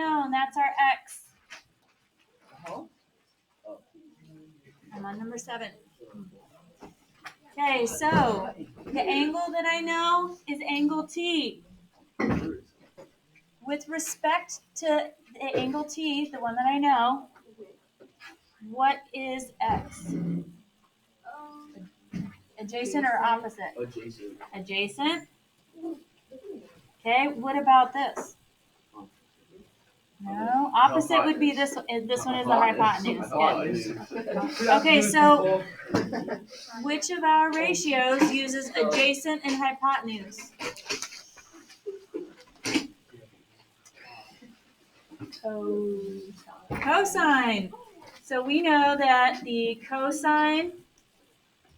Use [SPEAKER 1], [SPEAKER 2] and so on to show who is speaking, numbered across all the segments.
[SPEAKER 1] unknown. That's our x. I'm on number 7. Okay, so the angle that I know is angle T. With respect to the angle T, the one that I know, what is x? Adjacent or opposite?
[SPEAKER 2] Adjacent.
[SPEAKER 1] Adjacent. Okay, what about this? No, opposite would be this one. This one is the hypotenuse. Good. Okay, so which of our ratios uses adjacent and hypotenuse? Cosine. So we know that the cosine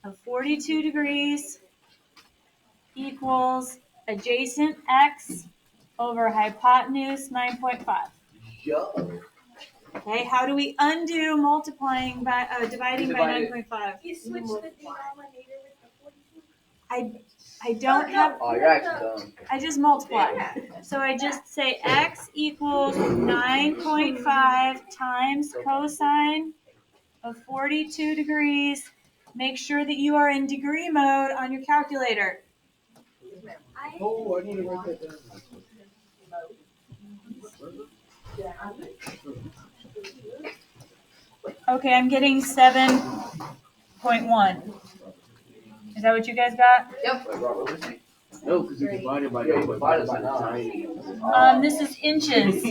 [SPEAKER 1] of 42 degrees equals adjacent x over hypotenuse 9.5. Okay, how do we undo multiplying by dividing by 9.5?
[SPEAKER 3] You switch the denominator with the 42.
[SPEAKER 1] I don't have.
[SPEAKER 2] Oh, you're actually dumb.
[SPEAKER 1] I just multiply. So I just say x equals 9.5 times cosine of 42 degrees. Make sure that you are in degree mode on your calculator.
[SPEAKER 2] Oh, I need to write that down.
[SPEAKER 1] Okay, I'm getting 7.1. Is that what you guys got?
[SPEAKER 3] Yep.
[SPEAKER 2] No, because you divided by 9.
[SPEAKER 1] This is inches.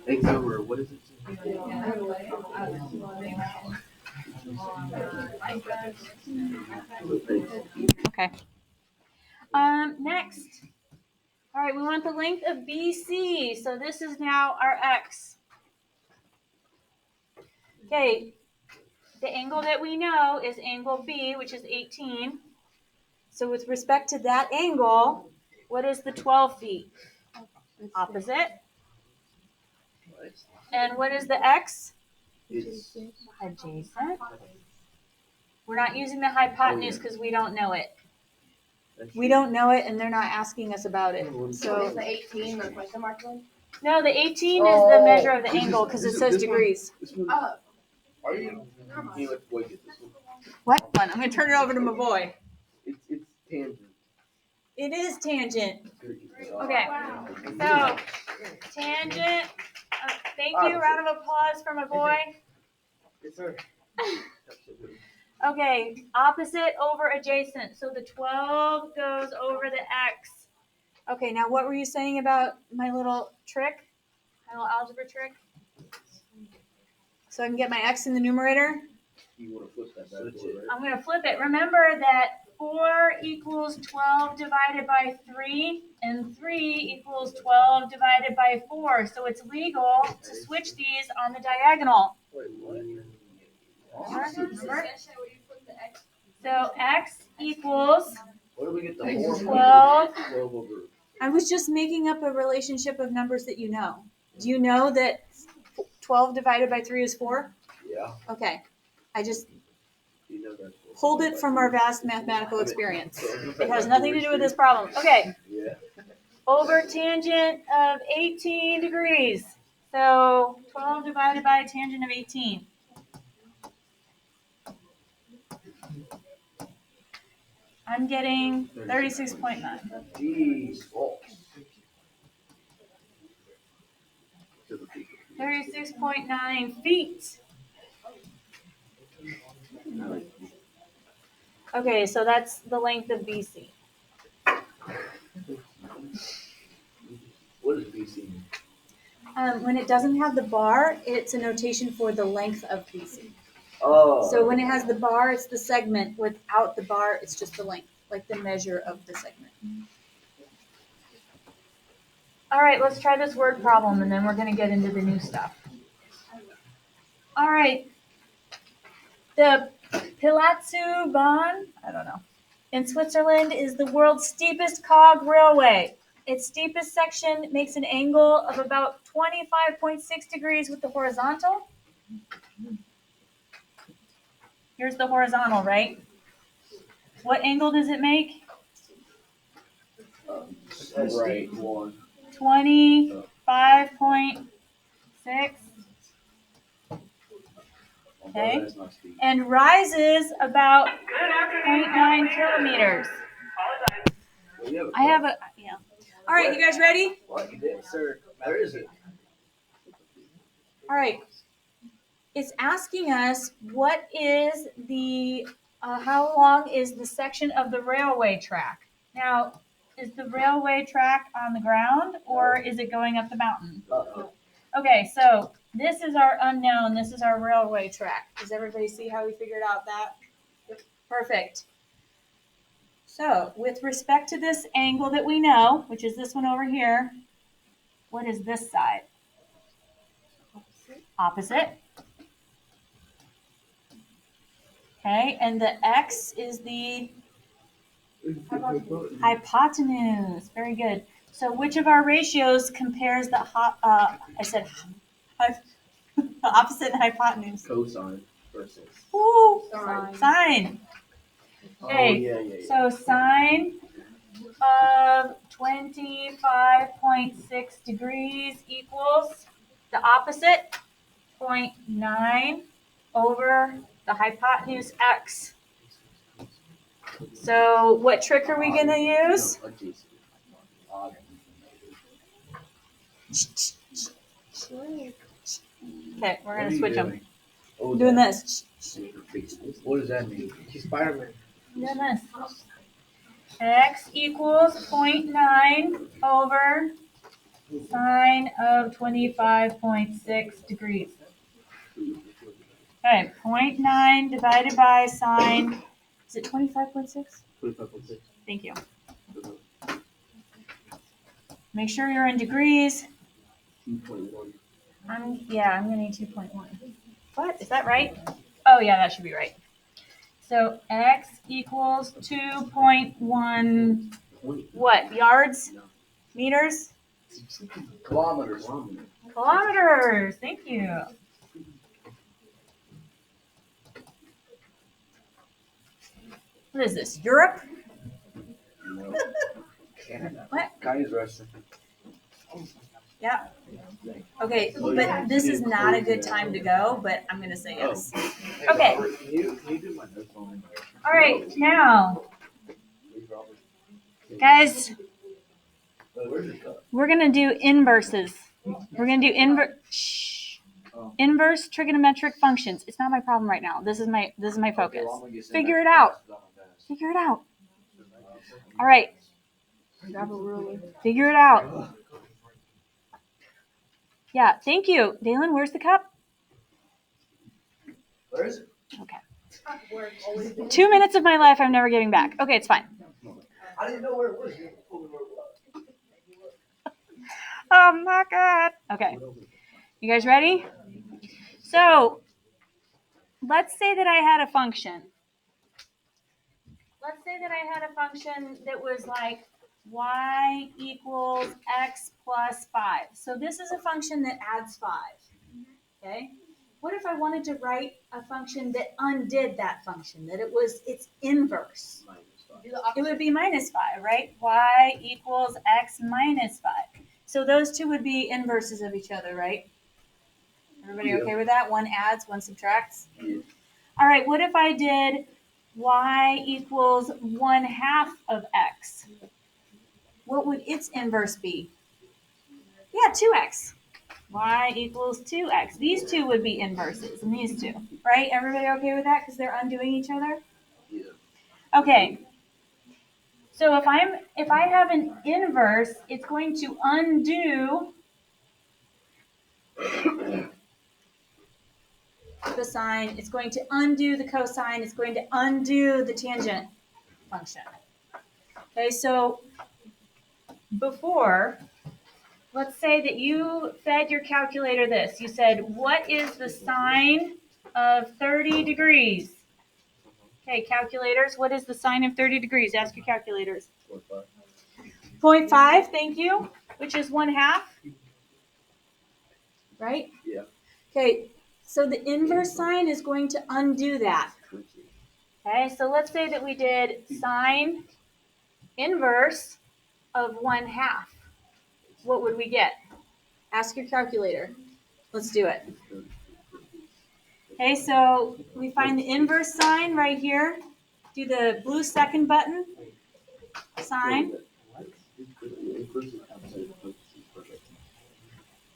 [SPEAKER 2] X over, what is it?
[SPEAKER 1] Okay. Next. All right, we want the length of BC. So this is now our x. Okay, the angle that we know is angle B, which is 18. So with respect to that angle, what is the 12 feet? Opposite. And what is the x?
[SPEAKER 2] It's
[SPEAKER 1] Adjacent. We're not using the hypotenuse because we don't know it. We don't know it, and they're not asking us about it.
[SPEAKER 3] So is
[SPEAKER 1] So
[SPEAKER 3] the 18 the question mark one?
[SPEAKER 1] no, the 18 is the measure of the angle because it says degrees.
[SPEAKER 2] This one.
[SPEAKER 3] Oh.
[SPEAKER 2] Are you? You let the boy get this one.
[SPEAKER 1] What? I'm going to turn it over to my boy.
[SPEAKER 2] It's tangent.
[SPEAKER 1] It is tangent. Okay. So tangent. Thank you. Round of applause for my boy.
[SPEAKER 2] Yes, sir.
[SPEAKER 1] Okay, opposite over adjacent. So the 12 goes over the x. Okay, now what were you saying about my little trick? My little algebra trick? So I can get my x in the numerator?
[SPEAKER 2] You want to flip that bad boy, right?
[SPEAKER 1] I'm going to flip it. Remember that 4 equals 12 divided by 3, and 3 equals 12 divided by 4. So it's legal to switch these on the diagonal.
[SPEAKER 2] Wait, what?
[SPEAKER 1] Remember? So x equals
[SPEAKER 2] What do we get the 4
[SPEAKER 1] 12.
[SPEAKER 2] 12 over.
[SPEAKER 1] I was just making up a relationship of numbers that you know. Do you know that 12 divided by 3 is 4?
[SPEAKER 2] Yeah.
[SPEAKER 1] Okay. I just
[SPEAKER 2] You know that.
[SPEAKER 1] pulled it from our vast mathematical experience. It has nothing to do with this problem. Okay.
[SPEAKER 2] Yeah.
[SPEAKER 1] Over tangent of 18 degrees. So 12 divided by a tangent of 18. I'm getting 36.9.
[SPEAKER 2] Jeez. Oh.
[SPEAKER 1] 36.9 feet. Okay, so that's the length of BC.
[SPEAKER 2] What is BC?
[SPEAKER 1] When it doesn't have the bar, it's a notation for the length of BC.
[SPEAKER 2] Oh.
[SPEAKER 1] So when it has the bar, it's the segment. Without the bar, it's just the length, like the measure of the segment. All right, let's try this word problem, and then we're going to get into the new stuff. All right. The Palazzo Bahn, I don't know, in Switzerland is the world's steepest cog railway. Its steepest section makes an angle of about 25.6 degrees with the horizontal. Here's the horizontal, right? What angle does it make?
[SPEAKER 2] Right one.
[SPEAKER 1] 25.6. Okay.
[SPEAKER 2] That's not steep.
[SPEAKER 1] And rises about 0.9 kilometers.
[SPEAKER 2] Well, you
[SPEAKER 1] I have a, yeah. All right, you guys ready?
[SPEAKER 2] What you did, sir? Where is it?
[SPEAKER 1] All right. It's asking us what is the, how long is the section of the railway track? Now, is the railway track on the ground or is it going up the mountain?
[SPEAKER 2] Uh-oh.
[SPEAKER 1] Okay, so this is our unknown. This is our railway track. Does everybody see how we figured out that? Perfect. So, with respect to this angle that we know, which is this one over here, what is this side? Opposite. Okay, and the x is the hypotenuse. Very good. So, which of our ratios compares the opposite and hypotenuse?
[SPEAKER 2] Cosine versus.
[SPEAKER 1] Woo!
[SPEAKER 3] Sine.
[SPEAKER 1] Sine. Okay,
[SPEAKER 2] Yeah.
[SPEAKER 1] so sine of 25.6 degrees equals the opposite, 0.9 over the hypotenuse x. So what trick are we going to use? Okay, we're going to switch them. I'm doing this.
[SPEAKER 2] What does that mean?
[SPEAKER 4] She's Spider-Man.
[SPEAKER 1] I'm doing this. X equals 0.9 over sine of 25.6 degrees. Okay, 0.9 divided by sine, is it 25.6?
[SPEAKER 2] 25.6.
[SPEAKER 1] Thank you. Make sure you're in degrees.
[SPEAKER 2] 2.1.
[SPEAKER 1] I'm gonna need 2.1. What, is that right? Oh yeah, that should be right. So X equals 2.1, what, yards? Meters?
[SPEAKER 2] Kilometers.
[SPEAKER 1] Kilometers, thank you. What is this, Europe?
[SPEAKER 2] No.
[SPEAKER 4] Canada.
[SPEAKER 1] What?
[SPEAKER 2] Chinese restaurant.
[SPEAKER 1] Yeah. Okay, but this is not a good time to go, but I'm gonna say yes. Okay.
[SPEAKER 2] Robert, can you do my notes on
[SPEAKER 1] All right, now, guys,
[SPEAKER 2] where's your cup?
[SPEAKER 1] we're gonna do inverses. We're gonna do inverse trigonometric functions. It's not my problem right now. This is my focus. Figure it out. Figure it out. All right. Figure it out. Yeah, thank you. Dalen, where's the cup?
[SPEAKER 2] Where is it?
[SPEAKER 1] Okay. 2 minutes of my life I'm never getting back. Okay, it's fine.
[SPEAKER 2] I didn't know where it was. You told me where it was.
[SPEAKER 1] Oh my God. Okay. You guys ready? So, let's say that I had a function. Let's say that I had a function that was like y equals x plus 5. So this is a function that adds 5. Okay? What if I wanted to write a function that undid that function, that its inverse? It would be minus 5, right? Y equals x minus 5. So those two would be inverses of each other, right? Everybody okay with that? One adds, one subtracts?
[SPEAKER 2] Yeah.
[SPEAKER 1] All right, what if I did y equals 1/2 of x? What would its inverse be? Yeah, 2x. Y equals 2x. These two would be inverses, and these two, right? Everybody okay with that because they're undoing each other?
[SPEAKER 2] Yeah.
[SPEAKER 1] Okay. So if I have an inverse, it's going to undo the sine, it's going to undo the cosine, it's going to undo the tangent function. Okay, so before, let's say that you fed your calculator this. You said, what is the sine of 30 degrees? Okay, calculators, what is the sine of 30 degrees? Ask your calculators. 0.5, thank you, which is 1/2. Right?
[SPEAKER 2] Yeah.
[SPEAKER 1] Okay, so the inverse sine is going to undo that. Okay, so let's say that we did sine inverse of 1/2. What would we get? Ask your calculator. Let's do it. Okay, so we find the inverse sine right here. Do the blue second button. Sine.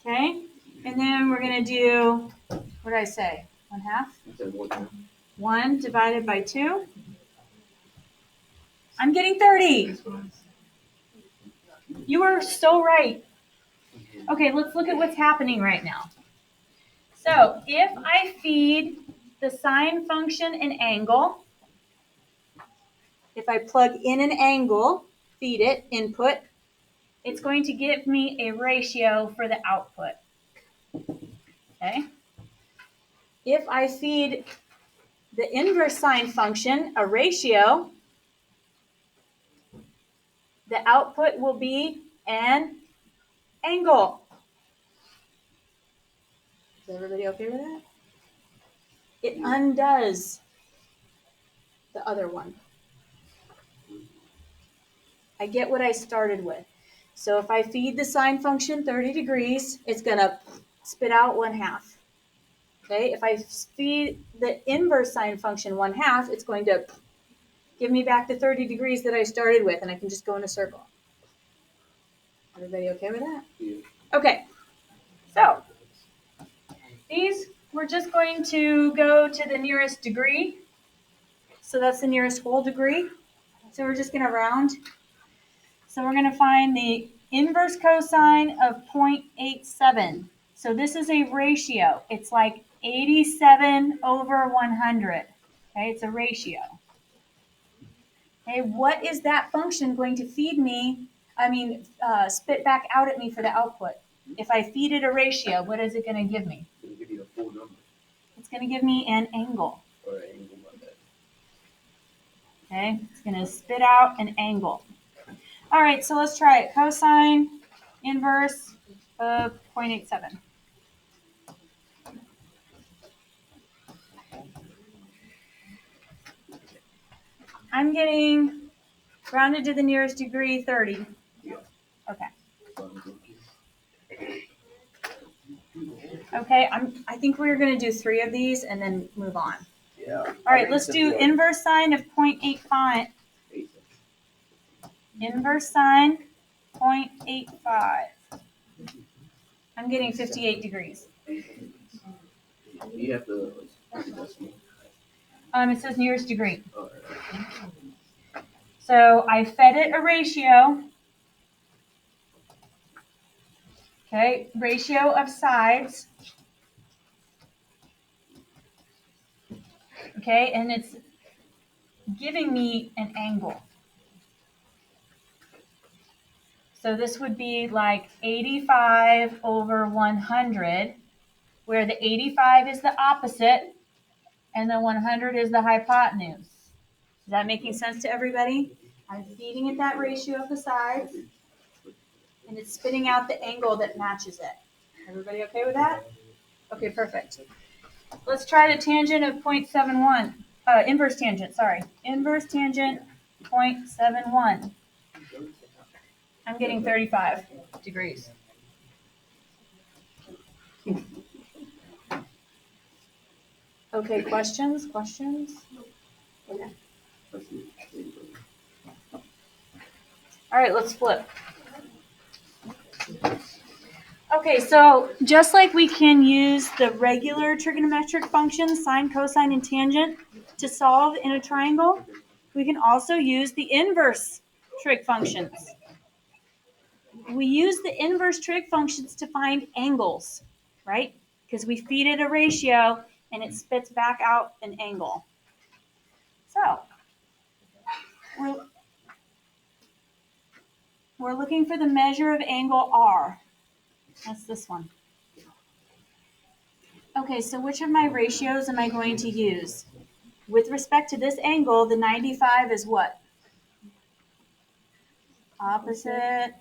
[SPEAKER 1] Okay, and then we're going to do, what did I say? 1/2? 1 divided by 2. I'm getting 30. You are so right. Okay, let's look at what's happening right now. So if I feed the sine function an angle, if I plug in an angle, feed it, input, it's going to give me a ratio for the output. Okay? If I feed the inverse sine function a ratio, the output will be an angle. Is everybody okay with that? It undoes the other one. I get what I started with. So if I feed the sine function 30 degrees, it's going to spit out 1/2. Okay, if I feed the inverse sine function 1/2, it's going to give me back the 30 degrees that I started with, and I can just go in a circle. Everybody okay with that?
[SPEAKER 2] Yeah.
[SPEAKER 1] Okay, so these, we're just going to go to the nearest degree. So that's the nearest whole degree. So we're just going to round. So we're going to find the inverse cosine of 0.87. So this is a ratio. It's like 87 over 100. Okay, it's a ratio. Okay, what is that function going to feed me? Spit back out at me for the output. If I feed it a ratio, what is it going to give me?
[SPEAKER 2] It's gonna give you a full number
[SPEAKER 1] It's going to give me an angle.
[SPEAKER 2] or an angle like that.
[SPEAKER 1] Okay, it's going to spit out an angle. All right, so let's try it. Cosine inverse of 0.87. I'm getting, rounded to the nearest degree, 30.
[SPEAKER 2] Yeah.
[SPEAKER 1] Okay. Okay, I think we're going to do 3 of these and then move on.
[SPEAKER 2] Yeah.
[SPEAKER 1] All right, let's do inverse sine of 0.85. Inverse sine 0.85. I'm getting 58 degrees.
[SPEAKER 2] You have to.
[SPEAKER 1] It says nearest degree.
[SPEAKER 2] All right.
[SPEAKER 1] So I fed it a ratio. Okay, ratio of sides. Okay, and it's giving me an angle. So this would be like 85 over 100, where the 85 is the opposite and the 100 is the hypotenuse. Is that making sense to everybody? I'm feeding it that ratio of the sides, and it's spitting out the angle that matches it. Everybody okay with that? Okay, perfect. Let's try the tangent of 0.71. Inverse tangent, sorry. Inverse tangent 0.71. I'm getting 35 degrees. Okay, questions? Okay. All right, let's flip. Okay, so just like we can use the regular trigonometric functions, sine, cosine, and tangent, to solve in a triangle, we can also use the inverse trig functions. We use the inverse trig functions to find angles, right? Because we feed it a ratio and it spits back out an angle. So we're looking for the measure of angle R. That's this one. Okay, so which of my ratios am I going to use? With respect to this angle, the 95 is what? Opposite.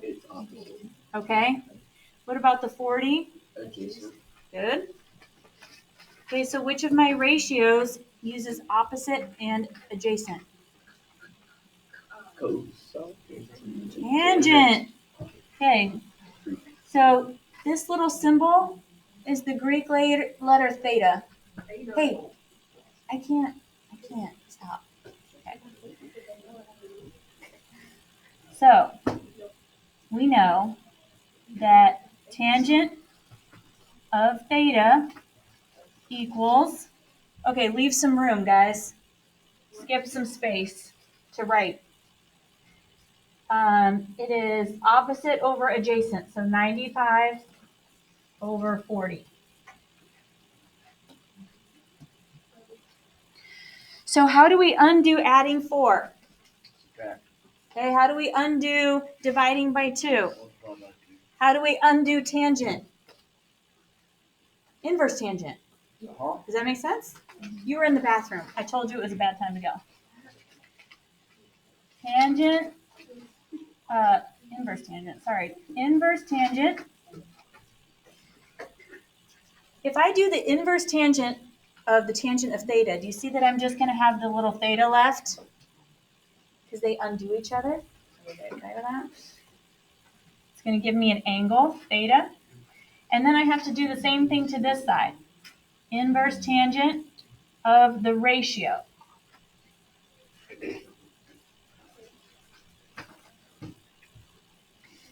[SPEAKER 2] It's opposite.
[SPEAKER 1] Okay. What about the 40?
[SPEAKER 2] Adjacent.
[SPEAKER 1] Good. Okay, so which of my ratios uses opposite and adjacent? Tangent. Okay. So this little symbol is the Greek letter theta. Hey, I can't stop. Okay. So we know that tangent of theta equals, okay, leave some room, guys. Skip some space to write. It is opposite over adjacent, so 95 over 40. So how do we undo adding 4? Okay, how do we undo dividing by 2? How do we undo tangent? Inverse tangent. Does that make sense? You were in the bathroom. I told you it was a bad time to go. Tangent, inverse tangent, sorry. Inverse tangent. If I do the inverse tangent of the tangent of theta, do you see that I'm just going to have the little theta left? Because they undo each other. Okay with that? It's going to give me an angle, theta. And then I have to do the same thing to this side. Inverse tangent of the ratio.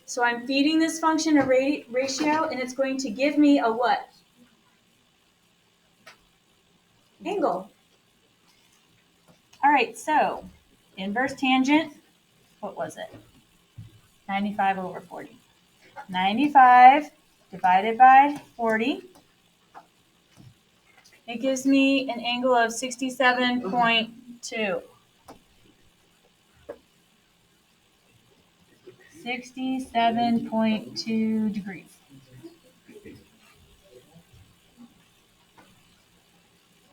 [SPEAKER 1] So I'm feeding this function a ratio, and it's going to give me a what? Angle. All right, so inverse tangent, what was it? 95 over 40. 95 divided by 40. It gives me an angle of 67.2. 67.2 degrees.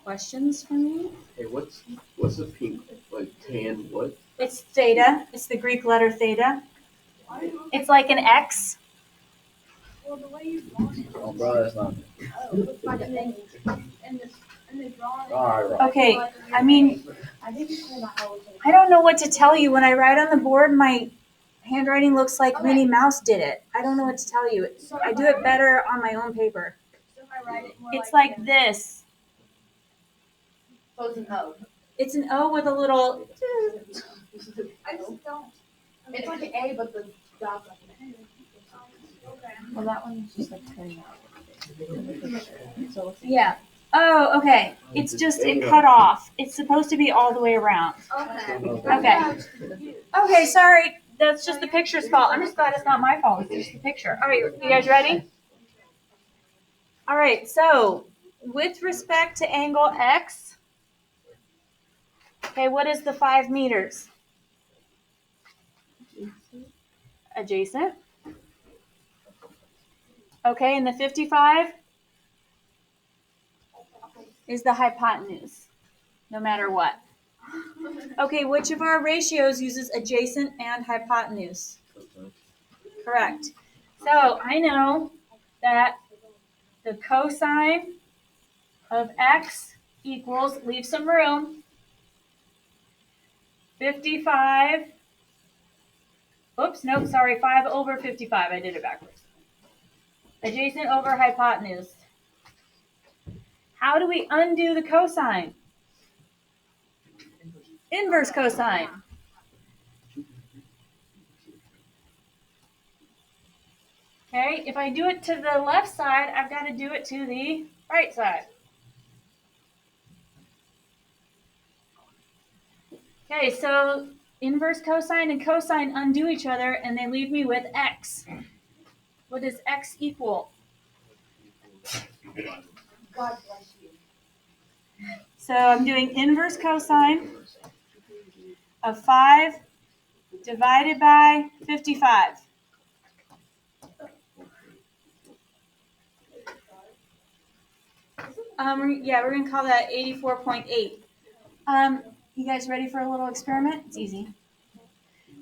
[SPEAKER 1] Questions for me?
[SPEAKER 2] Hey, what's the pink, like tan, what?
[SPEAKER 1] It's theta. It's the Greek letter theta. It's like an X.
[SPEAKER 3] Well, the way you draw it.
[SPEAKER 2] Oh, bro, that's not.
[SPEAKER 3] Like in the drawing.
[SPEAKER 2] Alright.
[SPEAKER 1] Okay, I mean, I don't know what to tell you. When I write on the board, my handwriting looks like Minnie Mouse did it. I don't know what to tell you. I do it better on my own paper.
[SPEAKER 3] So if I write it more
[SPEAKER 1] It's like this.
[SPEAKER 3] So it's an O.
[SPEAKER 1] It's an O with a little.
[SPEAKER 3] I just don't. It's like an A, but the dot's like an A.
[SPEAKER 1] Well, that one's just like turning out. Yeah. Oh, okay. It's just it cut off. It's supposed to be all the way around.
[SPEAKER 3] Okay.
[SPEAKER 1] Okay. Okay, sorry. That's just the picture's fault. I'm just glad it's not my fault. It's just the picture. All right, you guys ready? All right, so with respect to angle X, okay, what is the 5 meters? Adjacent. Okay, and the 55 is the hypotenuse, no matter what. Okay, which of our ratios uses adjacent and hypotenuse? Correct. So I know that the cosine of X equals, leave some room, 55, oops, nope, sorry, 5 over 55. I did it backwards. Adjacent over hypotenuse. How do we undo the cosine? Inverse cosine. Okay, if I do it to the left side, I've got to do it to the right side. Okay, so inverse cosine and cosine undo each other, and they leave me with X. What does X equal?
[SPEAKER 3] God bless you.
[SPEAKER 1] So I'm doing inverse cosine of 5 divided by 55. Yeah, we're going to call that 84.8. You guys ready for a little experiment? It's easy.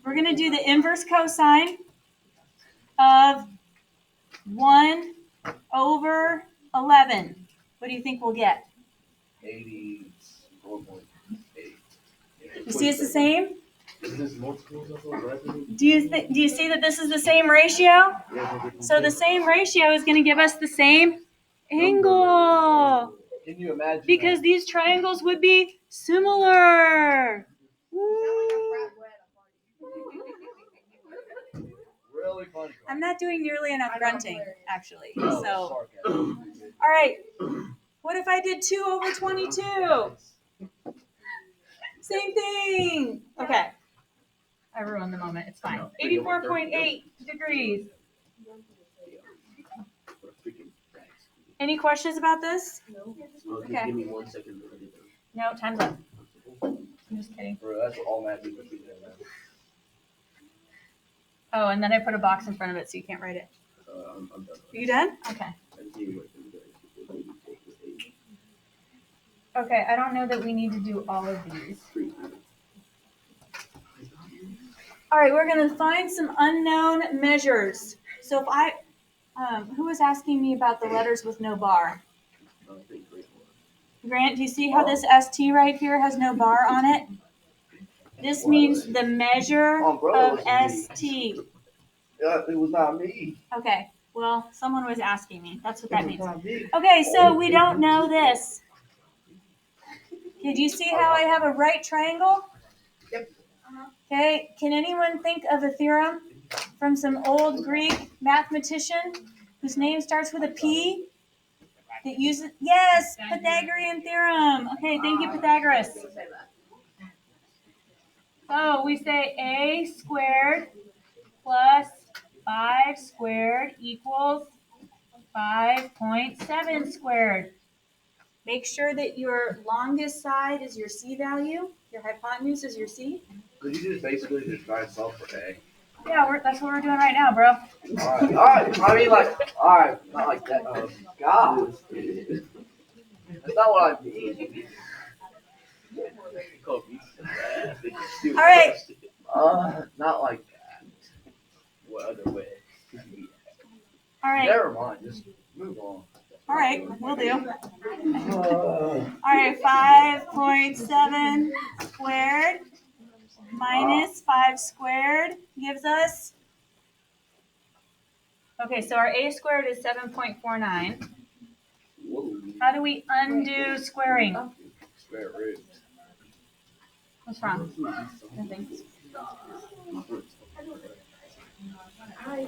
[SPEAKER 1] We're going to do the inverse cosine of 1 over 11. What do you think we'll get?
[SPEAKER 2] 84.
[SPEAKER 1] You see it's the same?
[SPEAKER 2] Is this multiples of a revenue?
[SPEAKER 1] Do you see that this is the same ratio? So the same ratio is going to give us the same angle.
[SPEAKER 2] Can you imagine?
[SPEAKER 1] Because these triangles would be similar. Woo.
[SPEAKER 2] Really funny.
[SPEAKER 1] I'm not doing nearly enough grunting, actually.
[SPEAKER 2] No,
[SPEAKER 1] So,
[SPEAKER 2] sarcasm.
[SPEAKER 1] all right. What if I did 2 over 22? Same thing. Okay. I ruined the moment. It's fine. 84.8 degrees. Any questions about this? Okay.
[SPEAKER 2] Give me 1 second.
[SPEAKER 1] No, time's up. I'm just kidding.
[SPEAKER 2] Bro, that's what all mad people do, man.
[SPEAKER 1] Oh, and then I put a box in front of it so you can't write it.
[SPEAKER 2] I'm done.
[SPEAKER 1] Are you done? Okay.
[SPEAKER 2] I just need to wait for you guys.
[SPEAKER 1] Okay, I don't know that we need to do all of these. All right, we're going to find some unknown measures. So if I, who was asking me about the letters with no bar? Grant, do you see how this ST right here has no bar on it? This means the measure of ST.
[SPEAKER 2] Yeah, it was not me.
[SPEAKER 1] Okay, well, someone was asking me. That's what that means. Okay, so we don't know this. Okay, do you see how I have a right triangle?
[SPEAKER 3] Yep.
[SPEAKER 1] Okay, can anyone think of a theorem from some old Greek mathematician whose name starts with a P that uses, yes, Pythagorean theorem. Okay, thank you, Pythagoras. So we say a squared plus 5 squared equals 5.7 squared. Make sure that your longest side is your C value. Your hypotenuse is your C.
[SPEAKER 2] Could you just basically just try and solve for A?
[SPEAKER 1] Yeah, that's what we're doing right now, bro.
[SPEAKER 2] Alright. I mean, like, alright, not like that. God. That's not what I mean.
[SPEAKER 1] All right.
[SPEAKER 2] Not like that. What other way?
[SPEAKER 1] All right.
[SPEAKER 2] Never mind. Just move on.
[SPEAKER 1] All right, we'll do. All right, 5.7 squared minus 5 squared gives us, okay, so our a squared is 7.49. How do we undo squaring?
[SPEAKER 2] Square root.
[SPEAKER 1] What's wrong? Nothing. I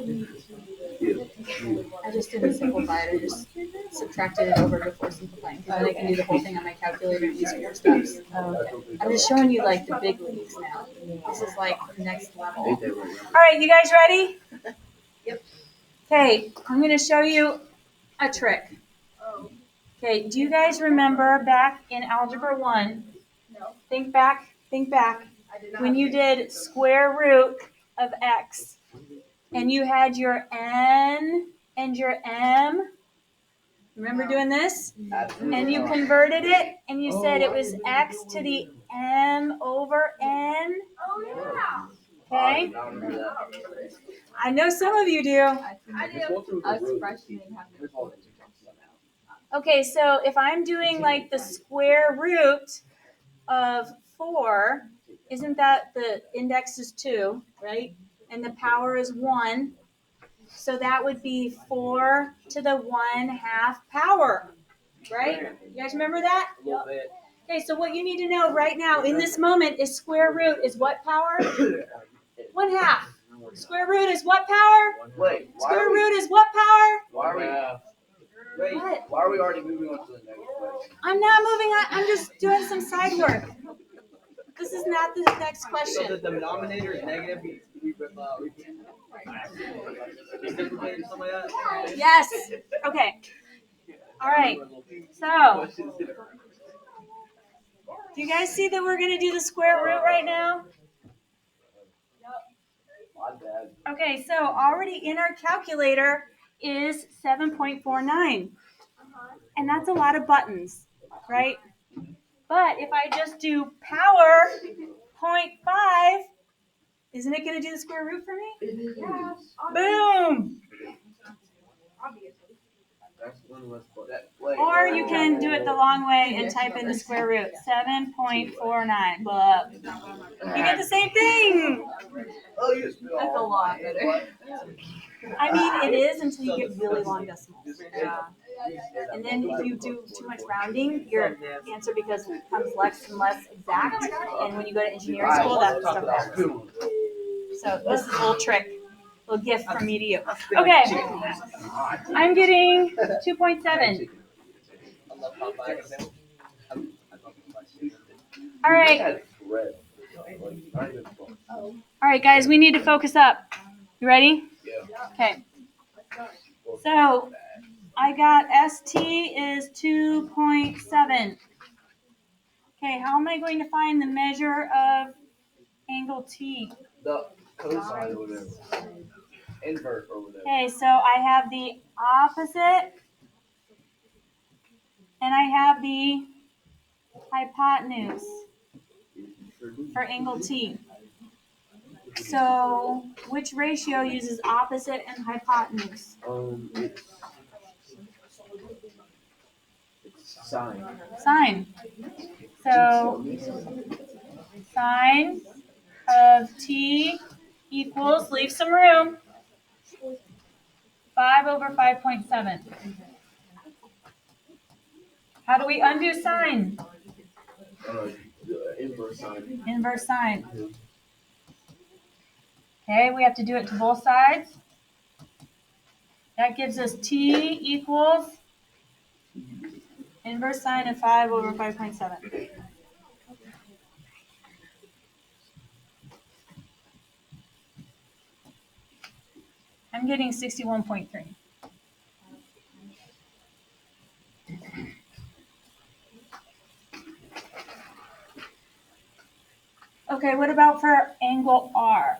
[SPEAKER 1] just didn't simplify it. I just subtracted it over before simplifying. Because then I can do the whole thing on my calculator in these 4 steps. I'm just showing you like the big leagues now. This is like next level. All right, you guys ready?
[SPEAKER 3] Yep.
[SPEAKER 1] Okay, I'm going to show you a trick. Okay, do you guys remember back in Algebra 1?
[SPEAKER 3] No.
[SPEAKER 1] Think back.
[SPEAKER 3] I did not.
[SPEAKER 1] When you did square root of x and you had your n and your m, remember doing this? And you converted it and you said it was x to the m over n.
[SPEAKER 3] Oh, yeah.
[SPEAKER 1] Okay?
[SPEAKER 2] I remember that.
[SPEAKER 1] I know some of you do.
[SPEAKER 3] I do. Us freshmen have no.
[SPEAKER 1] Okay, so if I'm doing like the square root of 4, isn't that the index is 2, right? And the power is 1. So that would be 4 to the 1/2 power, right? You guys remember that?
[SPEAKER 2] A little bit.
[SPEAKER 1] Okay, so what you need to know right now in this moment is square root is what power? 1/2. Square root is what power?
[SPEAKER 2] Wait,
[SPEAKER 1] Square root is what power?
[SPEAKER 2] Why are we already moving on to the next question?
[SPEAKER 1] I'm not moving on. I'm just doing some side work. This is not the next
[SPEAKER 5] So the
[SPEAKER 1] question.
[SPEAKER 5] denominator is negative. We simplify something like that.
[SPEAKER 1] Yes. Okay. All right. So, do you guys see that we're going to do the square root right now?
[SPEAKER 2] My bad.
[SPEAKER 1] Okay, so already in our calculator is 7.49. And that's a lot of buttons, right? But if I just do power 0.5, isn't it going to do the square root for me?
[SPEAKER 3] Yeah.
[SPEAKER 1] Boom.
[SPEAKER 3] Obviously.
[SPEAKER 5] That's one less button.
[SPEAKER 1] Or you can do it the long way and type in the square root. 7.49. Blah. You get the same thing.
[SPEAKER 2] Oh, you just
[SPEAKER 3] That's a lot better.
[SPEAKER 1] I mean, it is until you get really long decimals.
[SPEAKER 3] Yeah.
[SPEAKER 1] And then if you do too much rounding, your answer becomes less and less exact. And when you go to engineering school, that stuff happens. So this is a little trick, a little gift from me to you. Okay, I'm getting 2.7.
[SPEAKER 5] I love Popeye.
[SPEAKER 1] All right, all right, guys, we need to focus up. You ready?
[SPEAKER 2] Yeah.
[SPEAKER 1] Okay. So I got ST is 2.7. Okay, how am I going to find the measure of angle T?
[SPEAKER 2] The cosine or whatever. Invert or whatever.
[SPEAKER 1] Okay, so I have the opposite and I have the hypotenuse for angle T. So which ratio uses opposite and hypotenuse?
[SPEAKER 2] It's sine.
[SPEAKER 1] Sine. So sine of T equals, leave some room, 5 over 5.7. How do we undo sine?
[SPEAKER 2] Inverse sine.
[SPEAKER 1] Inverse sine. Okay, we have to do it to both sides. That gives us T equals inverse sine of 5 over 5.7. I'm getting 61.3. Okay, what about for angle R?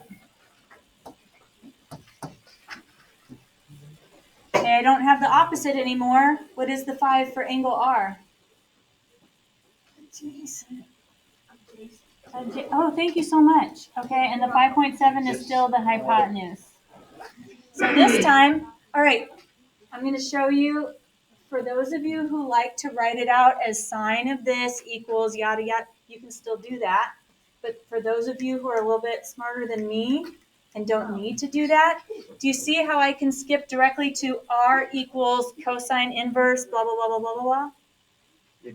[SPEAKER 1] Okay, I don't have the opposite anymore. What is the 5 for angle R? Jeez. Oh, thank you so much. Okay, and the 5.7 is still the hypotenuse. So this time, all right, I'm going to show you, for those of you who like to write it out as sine of this equals yada yada, you can still do that. But for those of you who are a little bit smarter than me and don't need to do that, do you see how I can skip directly to R equals cosine inverse, blah, blah, blah, blah, blah, blah, blah?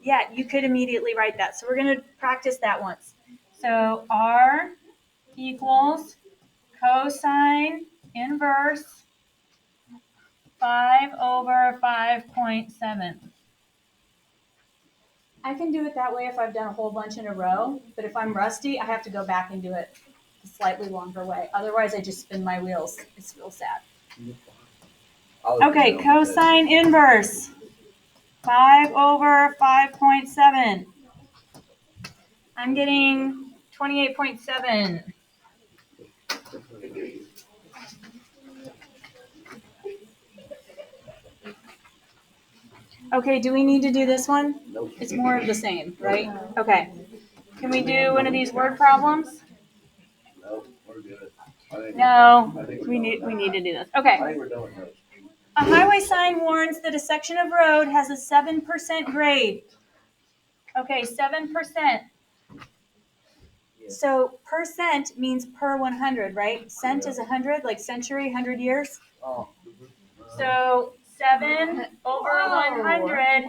[SPEAKER 1] Yeah, you could immediately write that. So we're going to practice that once. So R equals cosine inverse 5 over 5.7. I can do it that way if I've done a whole bunch in a row, but if I'm rusty, I have to go back and do it a slightly longer way. Otherwise, I just spin my wheels. It's real sad. Okay, cosine inverse 5 over 5.7. I'm getting 28.7. Okay, do we need to do this one?
[SPEAKER 2] Nope.
[SPEAKER 1] It's more of the same, right? Okay. Can we do one of these word problems?
[SPEAKER 2] Nope, we're good.
[SPEAKER 1] No, we need to do this. Okay.
[SPEAKER 2] I think we're done with those.
[SPEAKER 1] A highway sign warns that a section of road has a 7% grade. Okay, 7%. So percent means per 100, right? Cent is 100, like century, 100 years.
[SPEAKER 2] Oh.
[SPEAKER 1] So 7 over 100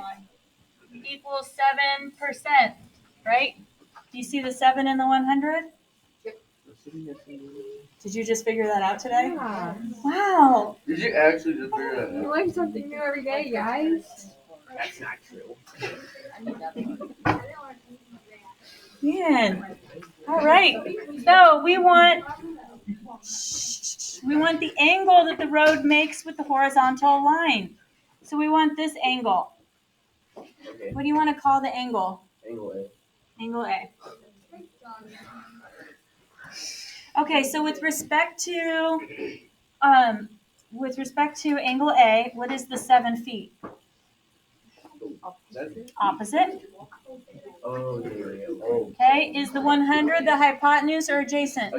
[SPEAKER 1] equals 7%, right? Do you see the 7 in the 100? Did you just figure that out today?
[SPEAKER 3] Yeah.
[SPEAKER 1] Wow.
[SPEAKER 2] Did you actually just figure that
[SPEAKER 3] You
[SPEAKER 2] out?
[SPEAKER 3] learn something new every day, guys.
[SPEAKER 2] That's not true.
[SPEAKER 1] Man. All right. So we want the angle that the road makes with the horizontal line. So we want this angle.
[SPEAKER 2] Okay.
[SPEAKER 1] What do you want to call the angle?
[SPEAKER 2] Angle A.
[SPEAKER 1] Angle A. Okay, so with respect to angle A, what is the 7 feet? Opposite.
[SPEAKER 2] Oh, yeah. Oh,
[SPEAKER 1] Okay, is the 100 the hypotenuse or adjacent?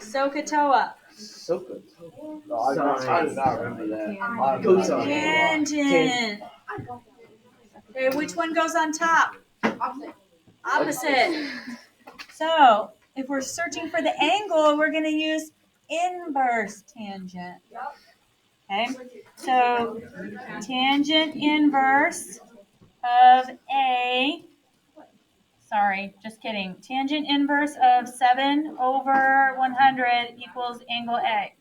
[SPEAKER 1] SOHCAHTOA.
[SPEAKER 5] Soka.
[SPEAKER 2] No, I do not remember that.
[SPEAKER 5] Cosine.
[SPEAKER 1] Tangent. Okay, which one goes on top? Opposite. So, if we're searching for the angle, we're going to use inverse tangent. Okay, so tangent inverse of A, sorry, just kidding. Tangent inverse of 7 over 100 equals angle A.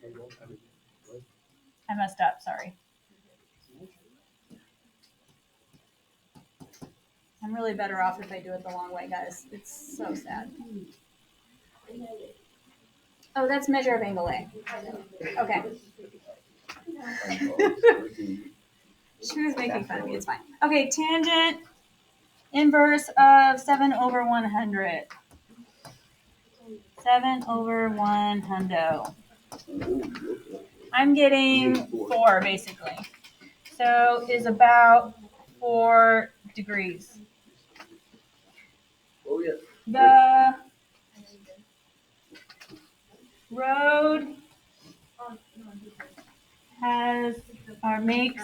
[SPEAKER 1] I messed up, sorry. I'm really better off if I do it the long way, guys. It's so sad. Oh, that's measure of angle A. Okay. She was making fun of me. It's fine. Okay, tangent inverse of 7 over 100. 7 over 100. I'm getting 4, basically. So is about 4 degrees.
[SPEAKER 5] Oh, yeah.
[SPEAKER 1] The road has or makes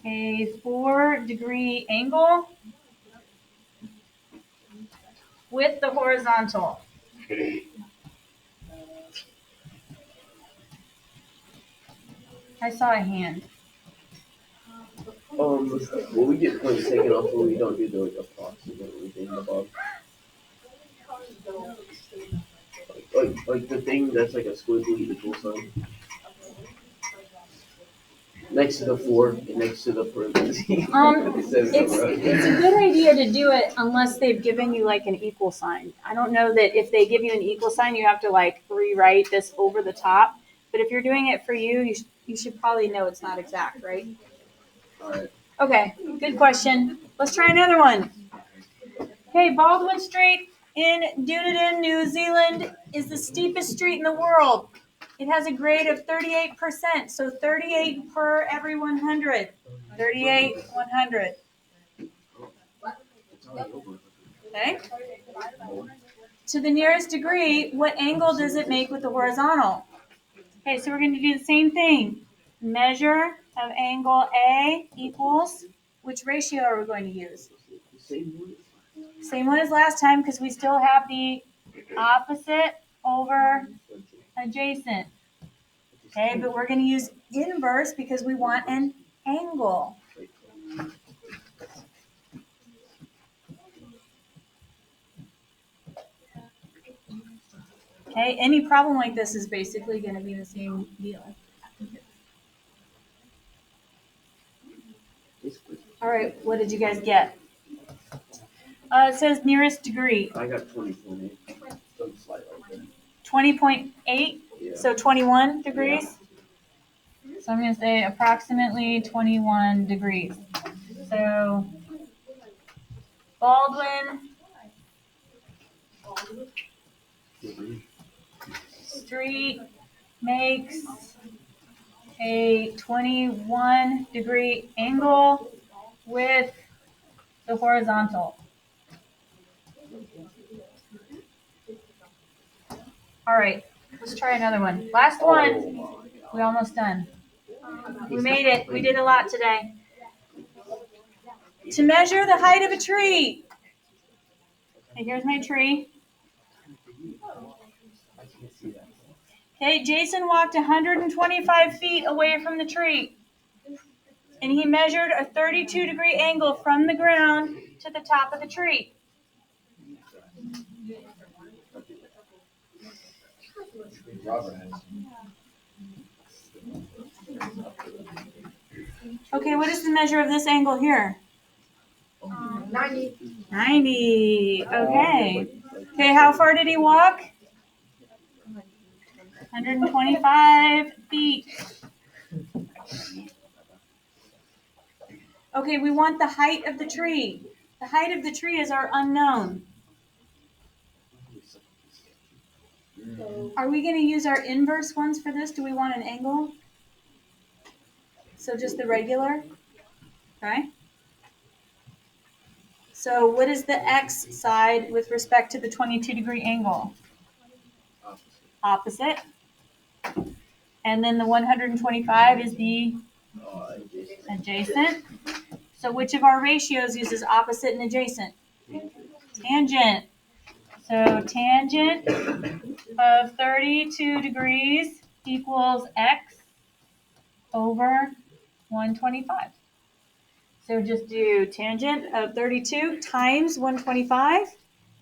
[SPEAKER 1] a 4-degree angle with the horizontal. I saw a hand.
[SPEAKER 5] Will we get points taken off when we don't do the approximately thing above? Like the thing that's like a squiggly equal sign. Next to the 4 and next to the parentheses.
[SPEAKER 1] It's a good idea to do it unless they've given you like an equal sign. I don't know that if they give you an equal sign, you have to like rewrite this over the top. But if you're doing it for you, you should probably know it's not exact, right?
[SPEAKER 5] Alright.
[SPEAKER 1] Okay, good question. Let's try another one. Okay, Baldwin Street in Dunedin, New Zealand is the steepest street in the world. It has a grade of 38%, so 38 per every 100. 38, 100. Okay. To the nearest degree, what angle does it make with the horizontal? Okay, so we're going to do the same thing. Measure of angle A equals, which ratio are we going to use? Same one as last time because we still have the opposite over adjacent. Okay, but we're going to use inverse because we want an angle. Okay, any problem like this is basically going to be the same deal. All right, what did you guys get? It says nearest degree.
[SPEAKER 5] I got 20.8. Some slight like that.
[SPEAKER 1] 20.8,
[SPEAKER 5] Yeah.
[SPEAKER 1] so 21 degrees. So I'm going to say approximately 21 degrees. So Baldwin Street makes a 21 degree angle with the horizontal. All right, let's try another one. Last one. We almost done. We made it. We did a lot today. To measure the height of a tree. Okay, here's my tree. Okay, Jason walked 125 feet away from the tree. And he measured a 32-degree angle from the ground to the top of the tree. Okay, what is the measure of this angle here?
[SPEAKER 3] 90.
[SPEAKER 1] 90. Okay. Okay, how far did he walk? 125 feet. Okay, we want the height of the tree. The height of the tree is our unknown. Are we going to use our inverse ones for this? Do we want an angle? So just the regular? Okay. So what is the x side with respect to the 22-degree angle? opposite. And then the 125 is the adjacent. So which of our ratios uses opposite and adjacent? Tangent. So tangent of 32 degrees equals x over 125. So just do tangent of 32 times 125,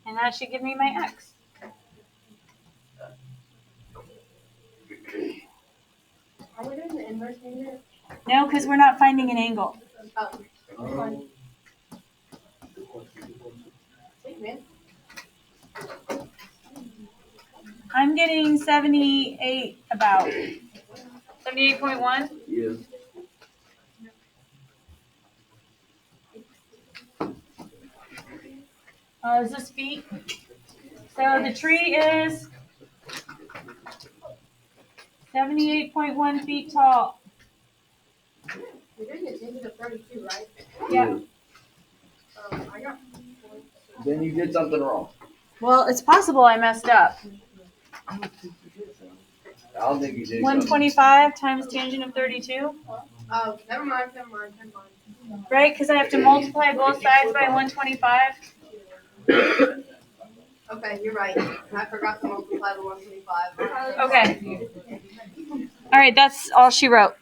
[SPEAKER 1] and that should give me my x.
[SPEAKER 3] Are we doing the inverse here?
[SPEAKER 1] No, because we're not finding an angle.
[SPEAKER 3] Oh, sweet man.
[SPEAKER 1] I'm getting 78 about. 78.1?
[SPEAKER 5] Yeah.
[SPEAKER 1] Is this feet? So the tree is 78.1 feet tall.
[SPEAKER 3] You're doing the tangent of 32, right?
[SPEAKER 1] Yeah.
[SPEAKER 3] I got.
[SPEAKER 2] Then you did something wrong.
[SPEAKER 1] Well, it's possible I messed up.
[SPEAKER 2] I don't think you did.
[SPEAKER 1] 125 times tangent of 32,
[SPEAKER 3] Oh, never mind.
[SPEAKER 1] right? Because I have to multiply both sides by 125.
[SPEAKER 3] Okay, you're right. I forgot to multiply the 125.
[SPEAKER 1] Okay. All right, that's all she wrote.